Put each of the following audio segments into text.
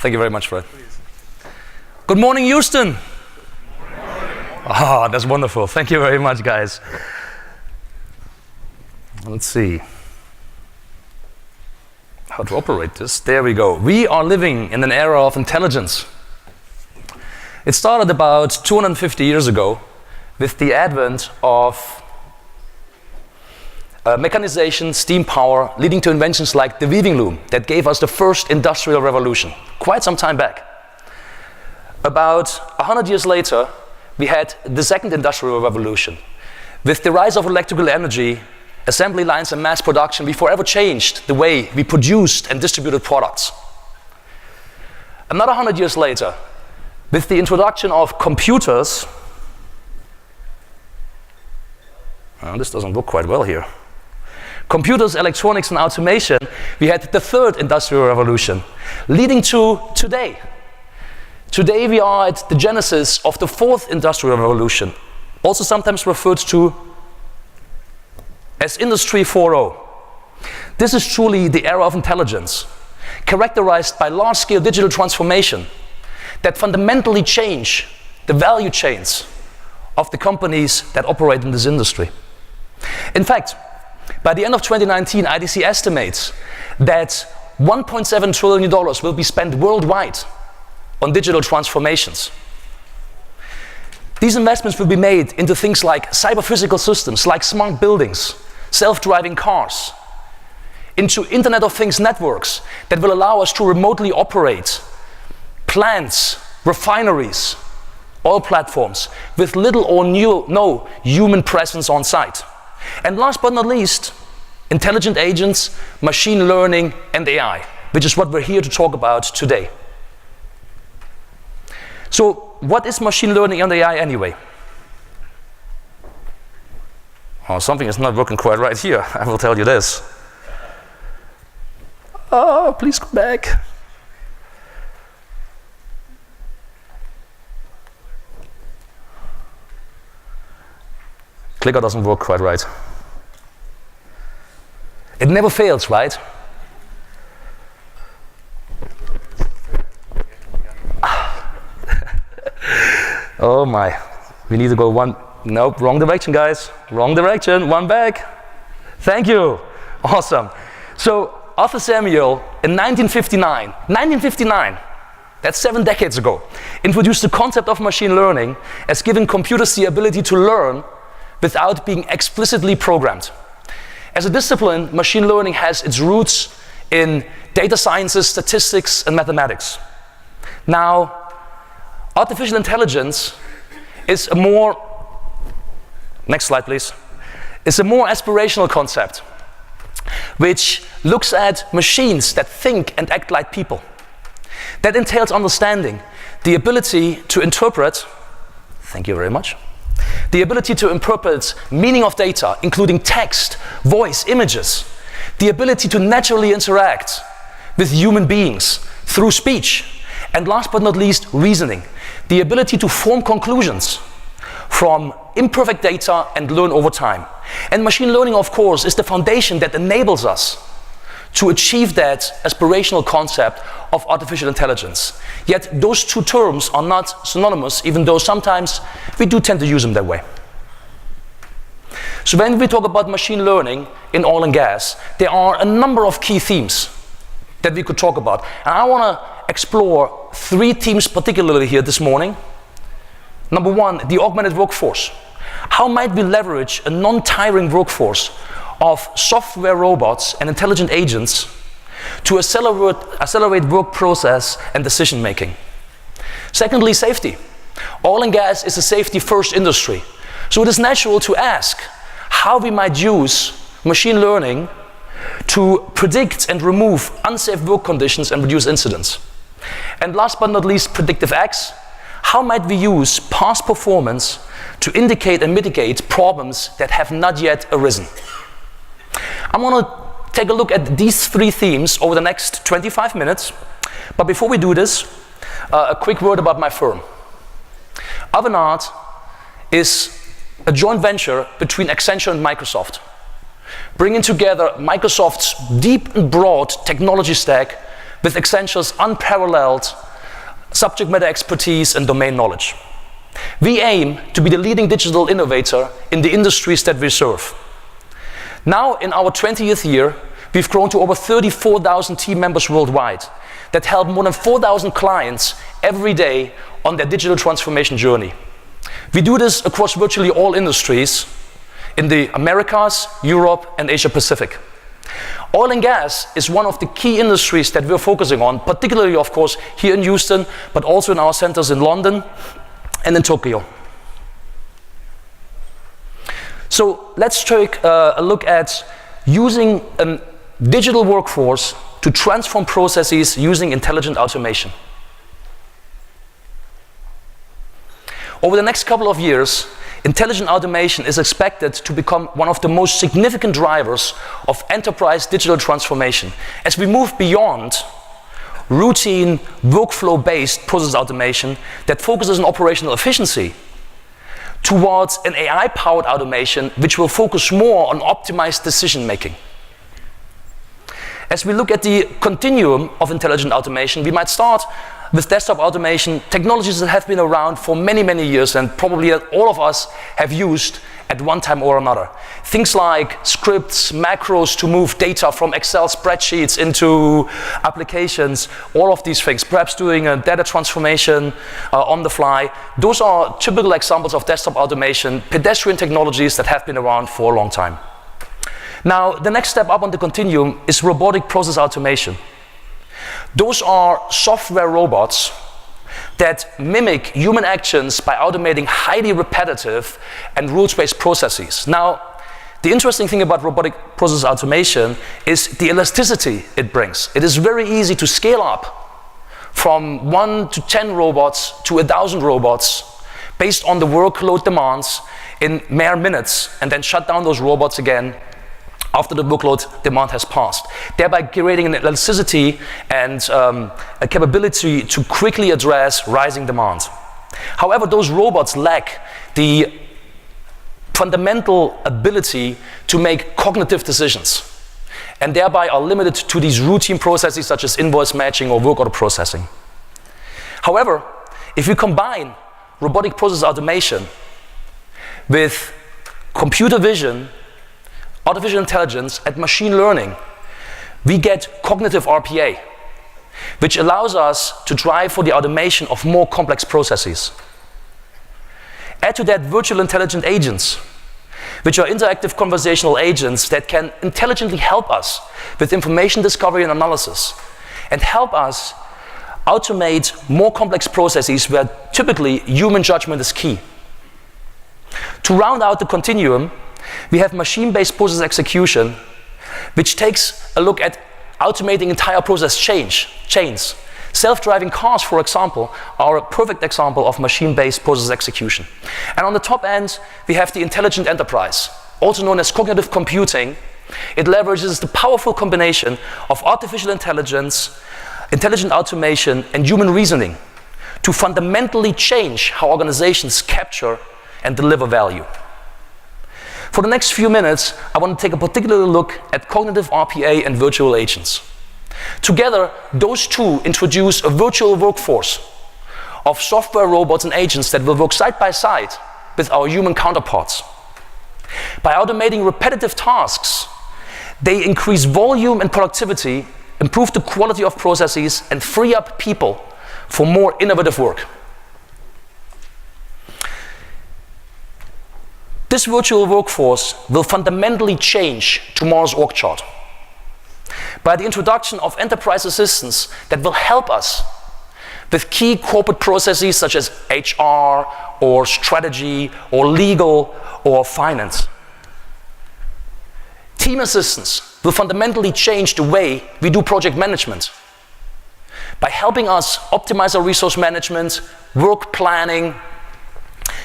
Thank you very much, Fred. Good morning, Houston. Ah, that's wonderful. Thank you very much, guys. Let's see how to operate this. There we go. We are living in an era of intelligence. It started about 250 years ago with the advent of mechanization, steam power, leading to inventions like the weaving loom that gave us the first industrial revolution, quite some time back. About 100 years later, we had the second industrial revolution. With the rise of electrical energy, assembly lines and mass production, we forever changed the way we produced and distributed products. Another 100 years later, with the introduction of computers, this doesn't look quite well here. Computers, electronics, and automation, we had the third industrial revolution, leading to today. Today we are at the genesis of the fourth industrial revolution, also sometimes referred to as Industry 4.0. This is truly the era of intelligence, characterized by large-scale digital transformation that fundamentally change the value chains of the companies that operate in this industry. In fact, by the end of 2019, IDC estimates that $1.7 trillion will be spent worldwide on digital transformations. These investments will be made into things like cyber-physical systems, like smart buildings, self-driving cars, into Internet of Things networks that will allow us to remotely operate plants, refineries, oil platforms with little or no human presence on site. And last but not least, intelligent agents, machine learning, and AI, which is what we're here to talk about today. So, what is machine learning and AI anyway? Oh, something is not working quite right here, I will tell you this. Oh, please come back. Clicker doesn't work quite right. It never fails, right? Oh my, we need to go one, nope, wrong direction, guys. Wrong direction, one back. Thank you, awesome. So Arthur Samuel in 1959, that's 7 decades ago, introduced the concept of machine learning as giving computers the ability to learn without being explicitly programmed. As a discipline, machine learning has its roots in data sciences, statistics, and mathematics. Now, artificial intelligence is a more, next slide please, is a more aspirational concept, which looks at machines that think and act like people. That entails understanding the ability to interpret, thank you very much, the ability to interpret meaning of data, including text, voice, images, the ability to naturally interact with human beings through speech, and last but not least, reasoning, the ability to form conclusions from imperfect data and learn over time. And machine learning, of course, is the foundation that enables us to achieve that aspirational concept of artificial intelligence. Yet those two terms are not synonymous, even though sometimes we do tend to use them that way. So when we talk about machine learning in oil and gas, there are a number of key themes that we could talk about. And I want to explore 3 themes particularly here this morning. Number 1, the augmented workforce. How might we leverage a non-tiring workforce of software robots and intelligent agents to accelerate work process and decision making? Secondly, safety. Oil and gas is a safety-first industry, so it is natural to ask how we might use machine learning to predict and remove unsafe work conditions and reduce incidents. And last but not least, Predictive X. How might we use past performance to indicate and mitigate problems that have not yet arisen? I'm going to take a look at these 3 themes over the next 25 minutes. But before we do this, a quick word about my firm. Avanade is a joint venture between Accenture and Microsoft, bringing together Microsoft's deep and broad technology stack with Accenture's unparalleled subject matter expertise and domain knowledge. We aim to be the leading digital innovator in the industries that we serve. Now, in our 20th year, we've grown to over 34,000 team members worldwide that help more than 4,000 clients every day on their digital transformation journey. We do this across virtually all industries in the Americas, Europe, and Asia Pacific. Oil and gas is one of the key industries that we're focusing on, particularly, of course, here in Houston, but also in our centers in London and in Tokyo. So let's take a look at using a digital workforce to transform processes using intelligent automation. Over the next couple of years, intelligent automation is expected to become one of the most significant drivers of enterprise digital transformation as we move beyond routine, workflow-based process automation that focuses on operational efficiency towards an AI-powered automation which will focus more on optimized decision-making. As we look at the continuum of intelligent automation, we might start with desktop automation, technologies that have been around for many, many years and probably all of us have used at one time or another. Things like scripts, macros to move data from Excel spreadsheets into applications, all of these things, perhaps doing a data transformation on the fly. Those are typical examples of desktop automation, pedestrian technologies that have been around for a long time. Now, the next step up on the continuum is robotic process automation. Those are software robots that mimic human actions by automating highly repetitive and rules-based processes. Now, the interesting thing about robotic process automation is the elasticity it brings. It is very easy to scale up from 1 to 10 robots to 1,000 robots based on the workload demands in mere minutes, and then shut down those robots again after the workload demand has passed, thereby creating an elasticity and a capability to quickly address rising demand. However, those robots lack the fundamental ability to make cognitive decisions, and thereby are limited to these routine processes such as invoice matching or work order processing. However, if we combine robotic process automation with computer vision, artificial intelligence, and machine learning, we get cognitive RPA, which allows us to drive for the automation of more complex processes. Add to that virtual intelligent agents, which are interactive conversational agents that can intelligently help us with information discovery and analysis, and help us automate more complex processes where typically human judgment is key. To round out the continuum, we have machine-based process execution, which takes a look at automating entire process chains. Self-driving cars, for example, are a perfect example of machine-based process execution. And on the top end, we have the intelligent enterprise, also known as cognitive computing. It leverages the powerful combination of artificial intelligence, intelligent automation, and human reasoning to fundamentally change how organizations capture and deliver value. For the next few minutes, I want to take a particular look at cognitive RPA and virtual agents. Together, those two introduce a virtual workforce of software robots and agents that will work side by side with our human counterparts. By automating repetitive tasks, they increase volume and productivity, improve the quality of processes, and free up people for more innovative work. This virtual workforce will fundamentally change tomorrow's org chart by the introduction of enterprise assistants that will help us with key corporate processes such as HR or strategy or legal or finance. Team assistants will fundamentally change the way we do project management by helping us optimize our resource management, work planning,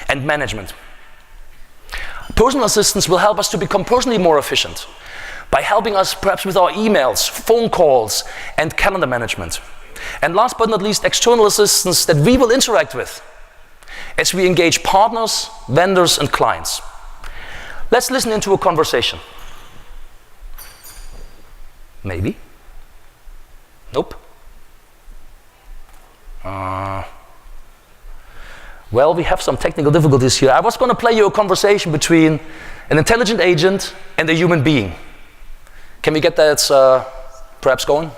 and management. Personal assistants will help us to become personally more efficient by helping us perhaps with our emails, phone calls, and calendar management. And last but not least, external assistants that we will interact with as we engage partners, vendors, and clients. Let's listen into a conversation. Maybe. Nope. Well, we have some technical difficulties here. I was going to play you a conversation between an intelligent agent and a human being. Can we get that perhaps going?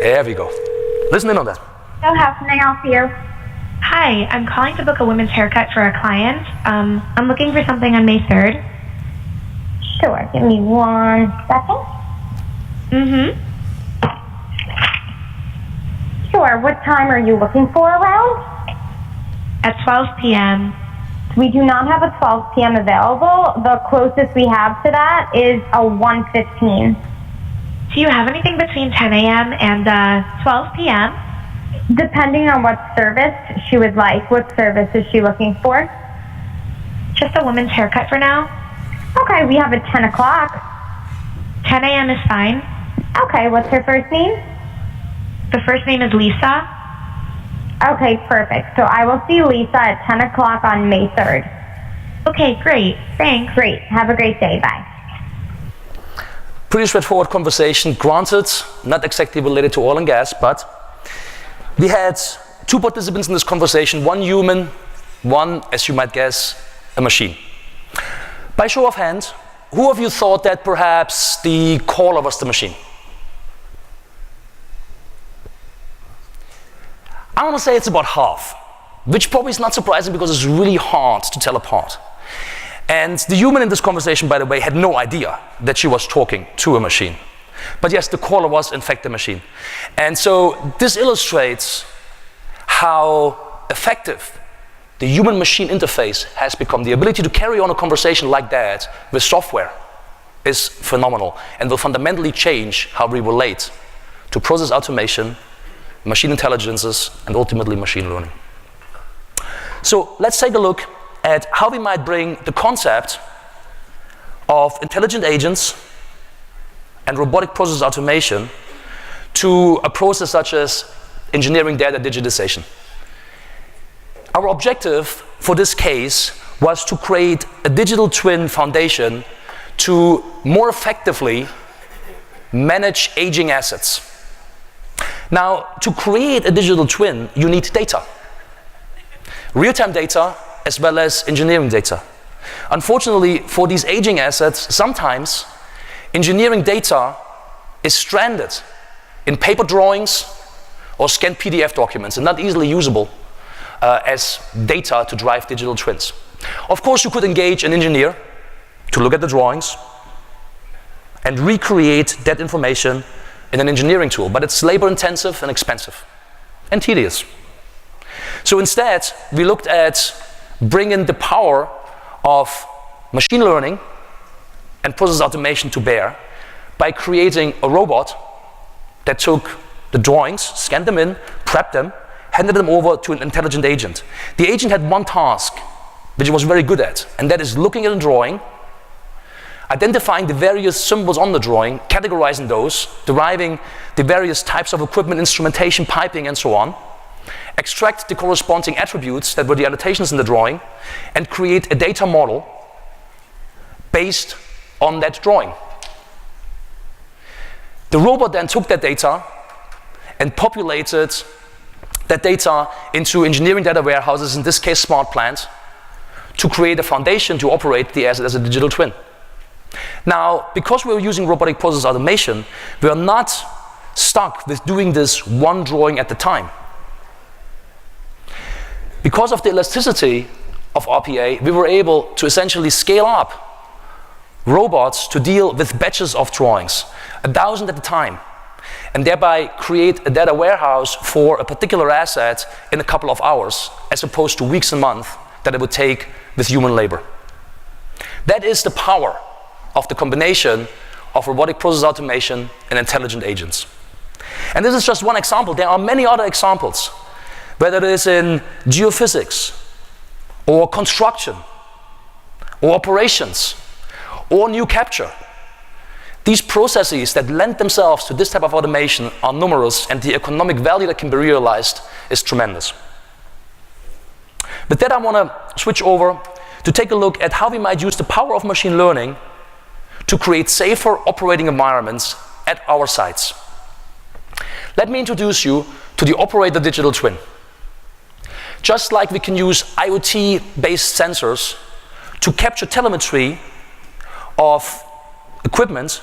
There we go. Listen in on that. So how can I help you? Hi, I'm calling to book a women's haircut for a client. I'm looking for something on May 3rd. Sure, give me 1 second. Sure, what time are you looking for around? At 12 p.m. We do not have a 12 p.m. available. The closest we have to that is a 1:15. Do you have anything between 10 a.m. and 12 p.m.? Depending on what service she would like. What service is she looking for? Just a women's haircut for now. Okay, we have a 10 o'clock. 10 a.m. is fine. Okay, what's her first name? The first name is Lisa. Okay, perfect. So I will see Lisa at 10 o'clock on May 3rd. Okay, great. Thanks. Great. Have a great day. Bye. Pretty straightforward conversation, granted, not exactly related to oil and gas, but we had 2 participants in this conversation, 1 human, 1, as you might guess, a machine. By show of hands, who of you thought that perhaps the caller was the machine? I want to say it's about half, which probably is not surprising because it's really hard to tell apart. And the human in this conversation, by the way, had no idea that she was talking to a machine. But yes, the caller was in fact a machine. And so this illustrates how effective the human-machine interface has become. The ability to carry on a conversation like that with software is phenomenal and will fundamentally change how we relate to process automation, machine intelligences, and ultimately machine learning. So let's take a look at how we might bring the concept of intelligent agents and robotic process automation to a process such as engineering data digitization. Our objective for this case was to create a digital twin foundation to more effectively manage aging assets. Now, to create a digital twin, you need data. Real-time data as well as engineering data. Unfortunately, for these aging assets, sometimes engineering data is stranded in paper drawings or scanned PDF documents and not easily usable as data to drive digital twins. Of course, you could engage an engineer to look at the drawings and recreate that information in an engineering tool, but it's labor-intensive and expensive and tedious. So instead, we looked at bringing the power of machine learning and process automation to bear by creating a robot that took the drawings, scanned them in, prepped them, handed them over to an intelligent agent. The agent had one task, which it was very good at, and that is looking at a drawing, identifying the various symbols on the drawing, categorizing those, deriving the various types of equipment, instrumentation, piping, and so on, extract the corresponding attributes that were the annotations in the drawing, and create a data model based on that drawing. The robot then took that data and populated that data into engineering data warehouses, in this case smart plant, to create a foundation to operate the asset as a digital twin. Now, because we're using robotic process automation, we are not stuck with doing this one drawing at a time. Because of the elasticity of RPA, we were able to essentially scale up robots to deal with batches of drawings, 1,000 at a time, and thereby create a data warehouse for a particular asset in a couple of hours, as opposed to weeks and months that it would take with human labor. That is the power of the combination of robotic process automation and intelligent agents. And this is just one example. There are many other examples, whether it is in geophysics, or construction, or operations, or new capture. These processes that lend themselves to this type of automation are numerous, and the economic value that can be realized is tremendous. With that, I want to switch over to take a look at how we might use the power of machine learning to create safer operating environments at our sites. Let me introduce you to the operator digital twin. Just like we can use IoT-based sensors to capture telemetry of equipment,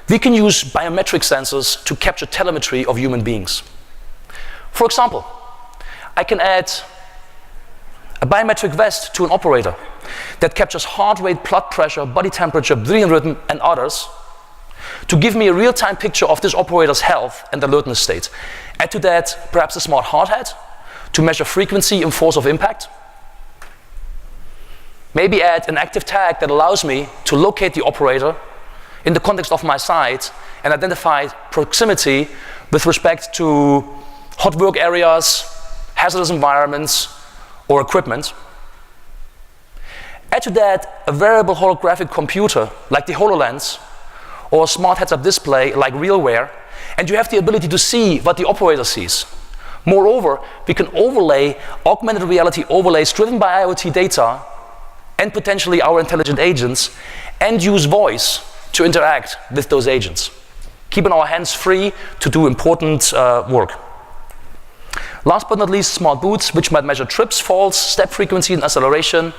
we can use biometric sensors to capture telemetry of human beings. For example, I can add a biometric vest to an operator that captures heart rate, blood pressure, body temperature, breathing rhythm, and others to give me a real-time picture of this operator's health and alertness state. Add to that perhaps a smart hard hat to measure frequency and force of impact. Maybe add an active tag that allows me to locate the operator in the context of my site and identify proximity with respect to hot work areas, hazardous environments, or equipment. Add to that a wearable holographic computer like the HoloLens or a smart heads-up display like RealWear, and you have the ability to see what the operator sees. Moreover, we can overlay augmented reality overlays driven by IoT data and potentially our intelligent agents and use voice to interact with those agents, keeping our hands free to do important work. Last but not least, smart boots, which might measure trips, falls, step frequency, and acceleration,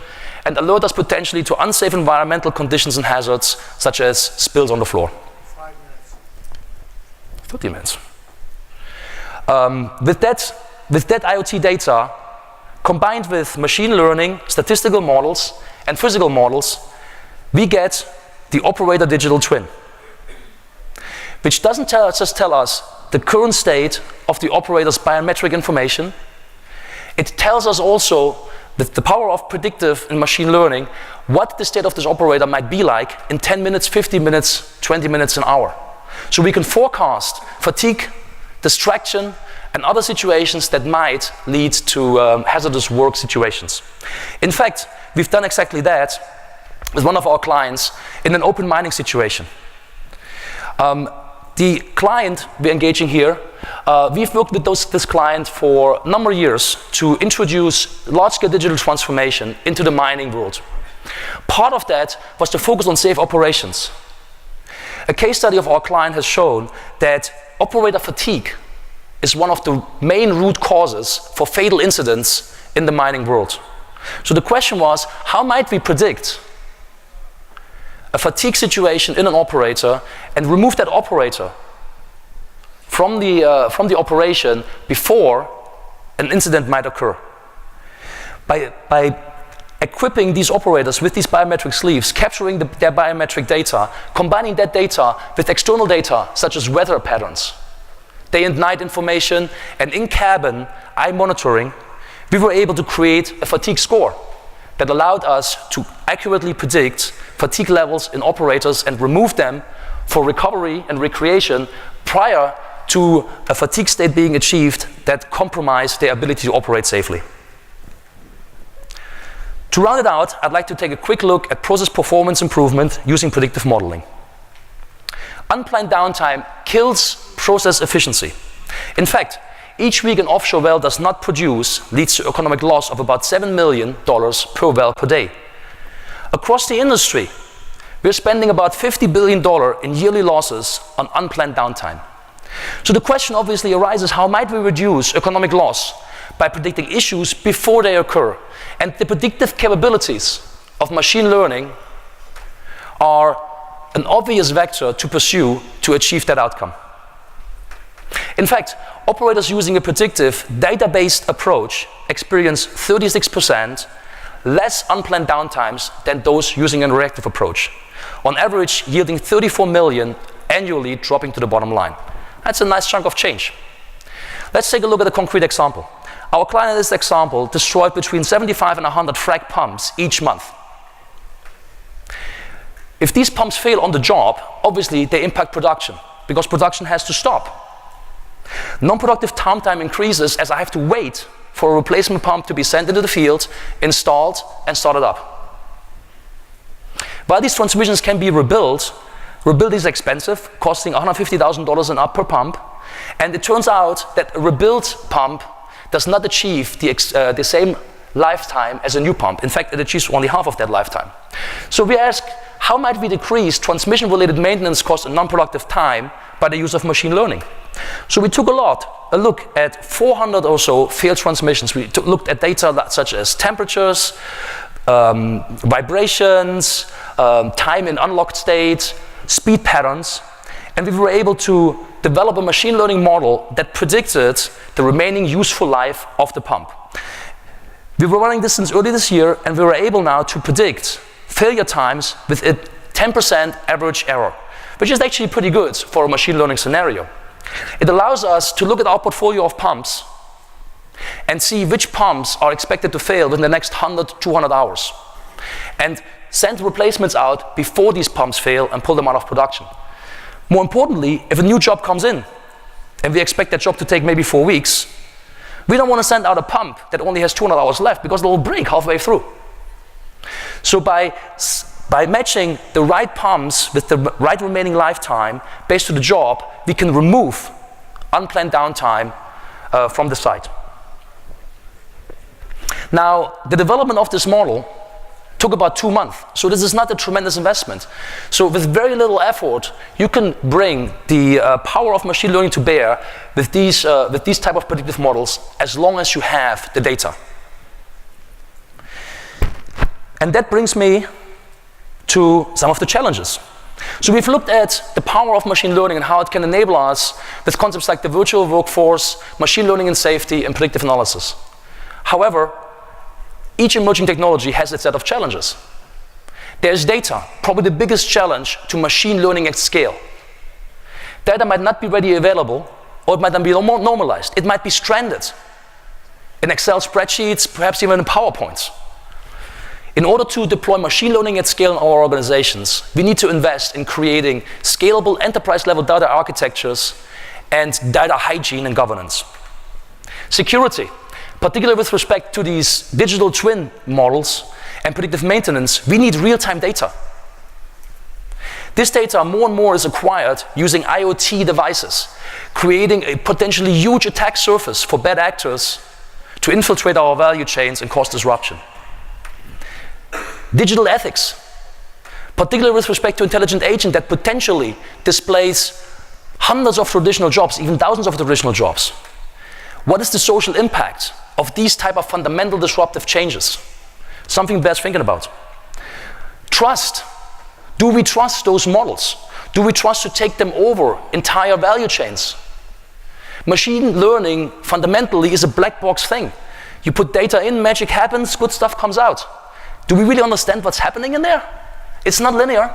and alert us potentially to unsafe environmental conditions and hazards, such as spills on the floor. 5 minutes. 30 minutes. With that IoT data, combined with machine learning, statistical models, and physical models, we get the operator digital twin, which doesn't just tell us the current state of the operator's biometric information. It tells us also, with the power of predictive and machine learning, what the state of this operator might be like in 10 minutes, 50 minutes, 20 minutes, an hour. So we can forecast fatigue, distraction, and other situations that might lead to hazardous work situations. In fact, we've done exactly that with one of our clients in an open mining situation. The client we're engaging here, we've worked with this client for a number of years to introduce large-scale digital transformation into the mining world. Part of that was to focus on safe operations. A case study of our client has shown that operator fatigue is one of the main root causes for fatal incidents in the mining world. So the question was, how might we predict a fatigue situation in an operator and remove that operator from the operation before an incident might occur? By equipping these operators with these biometric sleeves, capturing their biometric data, combining that data with external data such as weather patterns, day and night information, and in-cabin eye monitoring, we were able to create a fatigue score that allowed us to accurately predict fatigue levels in operators and remove them for recovery and recreation prior to a fatigue state being achieved that compromised their ability to operate safely. To round it out, I'd like to take a quick look at process performance improvement using predictive modeling. Unplanned downtime kills process efficiency. In fact, each week an offshore well does not produce leads to economic loss of about $7 million per well per day. Across the industry, we're spending about $50 billion in yearly losses on unplanned downtime. So the question obviously arises, how might we reduce economic loss by predicting issues before they occur? And the predictive capabilities of machine learning are an obvious vector to pursue to achieve that outcome. In fact, operators using a predictive, data-based approach experience 36% less unplanned downtimes than those using a reactive approach, on average yielding $34 million annually dropping to the bottom line. That's a nice chunk of change. Let's take a look at a concrete example. Our client in this example destroyed between 75 and 100 frac pumps each month. If these pumps fail on the job, obviously they impact production, because production has to stop. Non-productive downtime increases as I have to wait for a replacement pump to be sent into the field, installed, and started up. While these transmissions can be rebuilt, rebuilding is expensive, costing $150,000 and up per pump, and it turns out that a rebuilt pump does not achieve the same lifetime as a new pump. In fact, it achieves only half of that lifetime. So we ask, how might we decrease transmission-related maintenance costs and non-productive time by the use of machine learning? So we took a look at 400 or so failed transmissions. We looked at data such as temperatures, vibrations, time in unlocked state, speed patterns, and we were able to develop a machine learning model that predicted the remaining useful life of the pump. We were running this since early this year, and we were able now to predict failure times with a 10% average error, which is actually pretty good for a machine learning scenario. It allows us to look at our portfolio of pumps and see which pumps are expected to fail within the next 100, 200 hours, and send replacements out before these pumps fail and pull them out of production. More importantly, if a new job comes in and we expect that job to take maybe 4 weeks, we don't want to send out a pump that only has 200 hours left because it will break halfway through. So by matching the right pumps with the right remaining lifetime based on the job, we can remove unplanned downtime from the site. Now, the development of this model took about 2 months, so this is not a tremendous investment. So with very little effort, you can bring the power of machine learning to bear with these type of predictive models as long as you have the data. And that brings me to some of the challenges. So we've looked at the power of machine learning and how it can enable us with concepts like the virtual workforce, machine learning and safety, and predictive analysis. However, each emerging technology has its set of challenges. There's data, probably the biggest challenge to machine learning at scale. Data might not be readily available, or it might not be normalized. It might be stranded in Excel spreadsheets, perhaps even in PowerPoints. In order to deploy machine learning at scale in our organizations, we need to invest in creating scalable enterprise-level data architectures and data hygiene and governance. Security, particularly with respect to these digital twin models and predictive maintenance, we need real-time data. This data more and more is acquired using IoT devices, creating a potentially huge attack surface for bad actors to infiltrate our value chains and cause disruption. Digital ethics, particularly with respect to intelligent agent that potentially displays hundreds of traditional jobs, even thousands of traditional jobs. What is the social impact of these type of fundamental disruptive changes? Something bears thinking about. Trust. Do we trust those models? Do we trust to take them over entire value chains? Machine learning fundamentally is a black box thing. You put data in, magic happens, good stuff comes out. Do we really understand what's happening in there? It's not linear.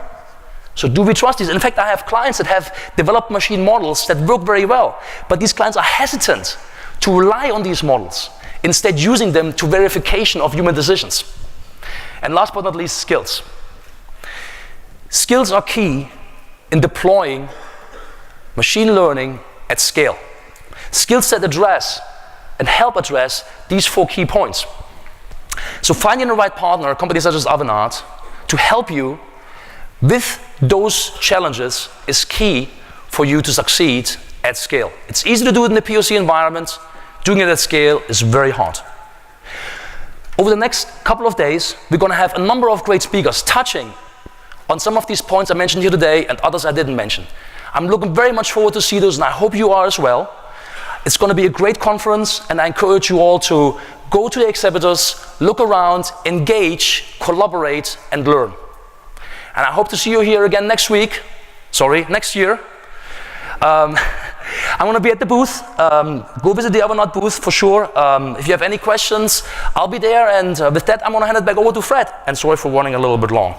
So do we trust these? In fact, I have clients that have developed machine models that work very well, but these clients are hesitant to rely on these models, instead using them to verification of human decisions. And last but not least, skills. Skills are key in deploying machine learning at scale. Skills that address and help address these 4 key points. So finding the right partner, companies such as Avanade, to help you with those challenges is key for you to succeed at scale. It's easy to do it in the POC environment. Doing it at scale is very hard. Over the next couple of days, we're going to have a number of great speakers touching on some of these points I mentioned here today and others I didn't mention. I'm looking very much forward to see those, and I hope you are as well. It's going to be a great conference, and I encourage you all to go to the exhibitors, look around, engage, collaborate, and learn. And I hope to see you here again next year. I'm going to be at the booth. Go visit the Avanade booth for sure. If you have any questions, I'll be there. And with that, I'm going to hand it back over to Fred. And sorry for running a little bit long.